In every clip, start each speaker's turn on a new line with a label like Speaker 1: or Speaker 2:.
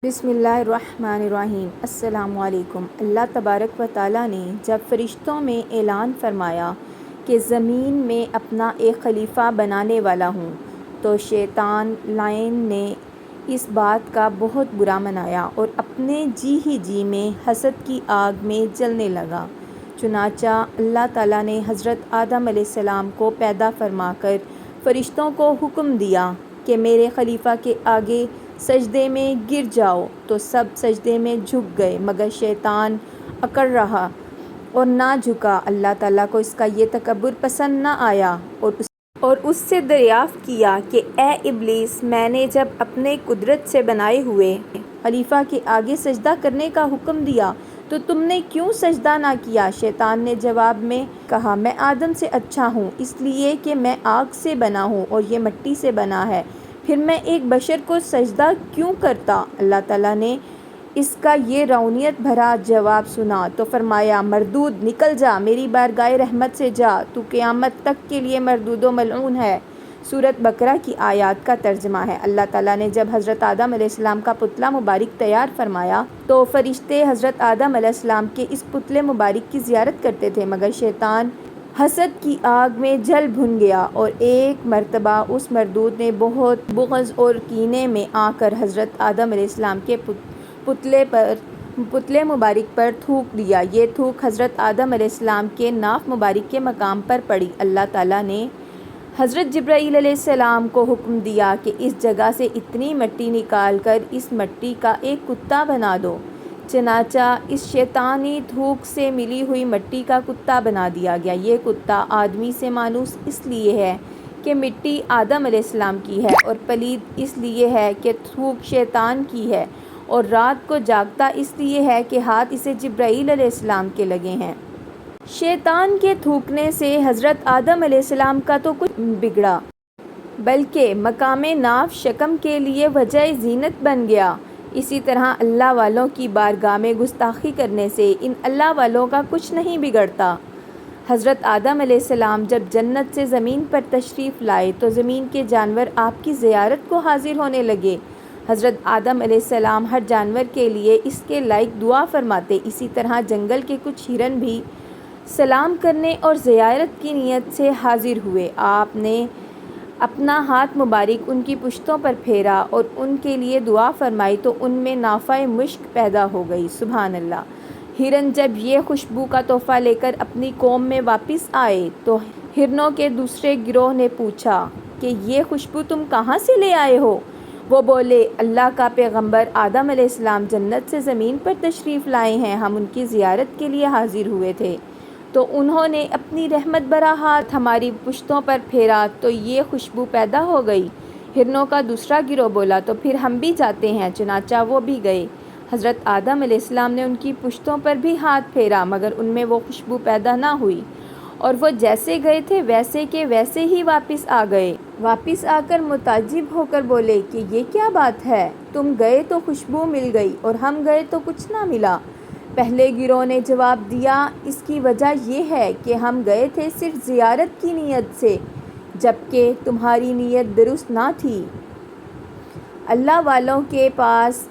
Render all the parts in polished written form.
Speaker 1: بسم اللہ الرحمن الرحیم۔ السلام علیکم۔ اللہ تبارک و تعالیٰ نے جب فرشتوں میں اعلان فرمایا کہ زمین میں اپنا ایک خلیفہ بنانے والا ہوں، تو شیطان لعین نے اس بات کا بہت برا منایا اور اپنے جی میں حسد کی آگ میں جلنے لگا۔ چنانچہ اللہ تعالیٰ نے حضرت آدم علیہ السلام کو پیدا فرما کر فرشتوں کو حکم دیا کہ میرے خلیفہ کے آگے سجدے میں گر جاؤ، تو سب سجدے میں جھک گئے مگر شیطان اکڑ رہا اور نہ جھکا۔ اللہ تعالیٰ کو اس کا یہ تکبر پسند نہ آیا اور اس سے دریافت کیا کہ اے ابلیس، میں نے جب اپنے قدرت سے بنائے ہوئے خلیفہ کے آگے سجدہ کرنے کا حکم دیا تو تم نے کیوں سجدہ نہ کیا؟ شیطان نے جواب میں کہا، میں آدم سے اچھا ہوں، اس لیے کہ میں آگ سے بنا ہوں اور یہ مٹی سے بنا ہے، پھر میں ایک بشر کو سجدہ کیوں کرتا؟ اللہ تعالیٰ نے اس کا یہ رعونیت بھرا جواب سنا تو فرمایا، مردود، نکل جا، میری بارگاہ رحمت سے جا، تو قیامت تک کے لیے مردود و ملعون ہے۔ سورۃ بقرہ کی آیات کا ترجمہ ہے۔ اللہ تعالیٰ نے جب حضرت آدم علیہ السلام کا پتلا مبارک تیار فرمایا تو فرشتے حضرت آدم علیہ السلام کے اس پتلے مبارک کی زیارت کرتے تھے، مگر شیطان حسد کی آگ میں جل بھن گیا اور ایک مرتبہ اس مردود نے بہت بغض اور کینے میں آ کر حضرت آدم علیہ السلام کے پتلے مبارک پر تھوک دیا۔ یہ تھوک حضرت آدم علیہ السلام کے ناف مبارک کے مقام پر پڑی۔ اللہ تعالیٰ نے حضرت جبرائیل علیہ السلام کو حکم دیا کہ اس جگہ سے اتنی مٹی نکال کر اس مٹی کا ایک کتا بنا دو۔ چنانچہ اس شیطانی تھوک سے ملی ہوئی مٹی کا کتا بنا دیا گیا۔ یہ کتا آدمی سے مانوس اس لیے ہے کہ مٹی آدم علیہ السلام کی ہے، اور پلید اس لیے ہے کہ تھوک شیطان کی ہے، اور رات کو جاگتا اس لیے ہے کہ ہاتھ اسے جبرائیل علیہ السلام کے لگے ہیں۔ شیطان کے تھوکنے سے حضرت آدم علیہ السلام کا تو کچھ بگڑا، بلکہ مقام ناف شکم کے لیے وجہ زینت بن گیا۔ اسی طرح اللہ والوں کی بارگاہ میں گستاخی کرنے سے ان اللہ والوں کا کچھ نہیں بگڑتا۔ حضرت آدم علیہ السلام جب جنت سے زمین پر تشریف لائے تو زمین کے جانور آپ کی زیارت کو حاضر ہونے لگے۔ حضرت آدم علیہ السلام ہر جانور کے لیے اس کے لائق دعا فرماتے۔ اسی طرح جنگل کے کچھ ہرن بھی سلام کرنے اور زیارت کی نیت سے حاضر ہوئے۔ آپ نے اپنا ہاتھ مبارک ان کی پشتوں پر پھیرا اور ان کے لیے دعا فرمائی تو ان میں نافہ مشک پیدا ہو گئی۔ سبحان اللہ۔ ہرن جب یہ خوشبو کا تحفہ لے کر اپنی قوم میں واپس آئے تو ہرنوں کے دوسرے گروہ نے پوچھا کہ یہ خوشبو تم کہاں سے لے آئے ہو؟ وہ بولے، اللہ کا پیغمبر آدم علیہ السلام جنت سے زمین پر تشریف لائے ہیں، ہم ان کی زیارت کے لیے حاضر ہوئے تھے تو انہوں نے اپنی رحمت بھرا ہاتھ ہماری پشتوں پر پھیرا تو یہ خوشبو پیدا ہو گئی۔ ہرنوں کا دوسرا گروہ بولا، تو پھر ہم بھی جاتے ہیں۔ چنانچہ وہ بھی گئے۔ حضرت آدم علیہ السلام نے ان کی پشتوں پر بھی ہاتھ پھیرا مگر ان میں وہ خوشبو پیدا نہ ہوئی، اور وہ جیسے گئے تھے ویسے کے ویسے ہی واپس آ گئے۔ واپس آ کر متعجب ہو کر بولے کہ یہ کیا بات ہے، تم گئے تو خوشبو مل گئی اور ہم گئے تو کچھ نہ ملا۔ پہلے گروہ نے جواب دیا، اس کی وجہ یہ ہے کہ ہم گئے تھے صرف زیارت کی نیت سے، جبکہ تمہاری نیت درست نہ تھی۔ اللہ والوں کے پاس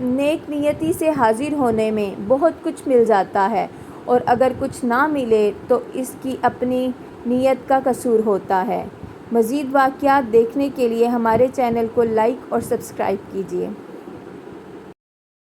Speaker 1: نیک نیتی سے حاضر ہونے میں بہت کچھ مل جاتا ہے، اور اگر کچھ نہ ملے تو اس کی اپنی نیت کا قصور ہوتا ہے۔ مزید واقعات دیکھنے کے لیے ہمارے چینل کو لائک اور سبسکرائب کیجیے۔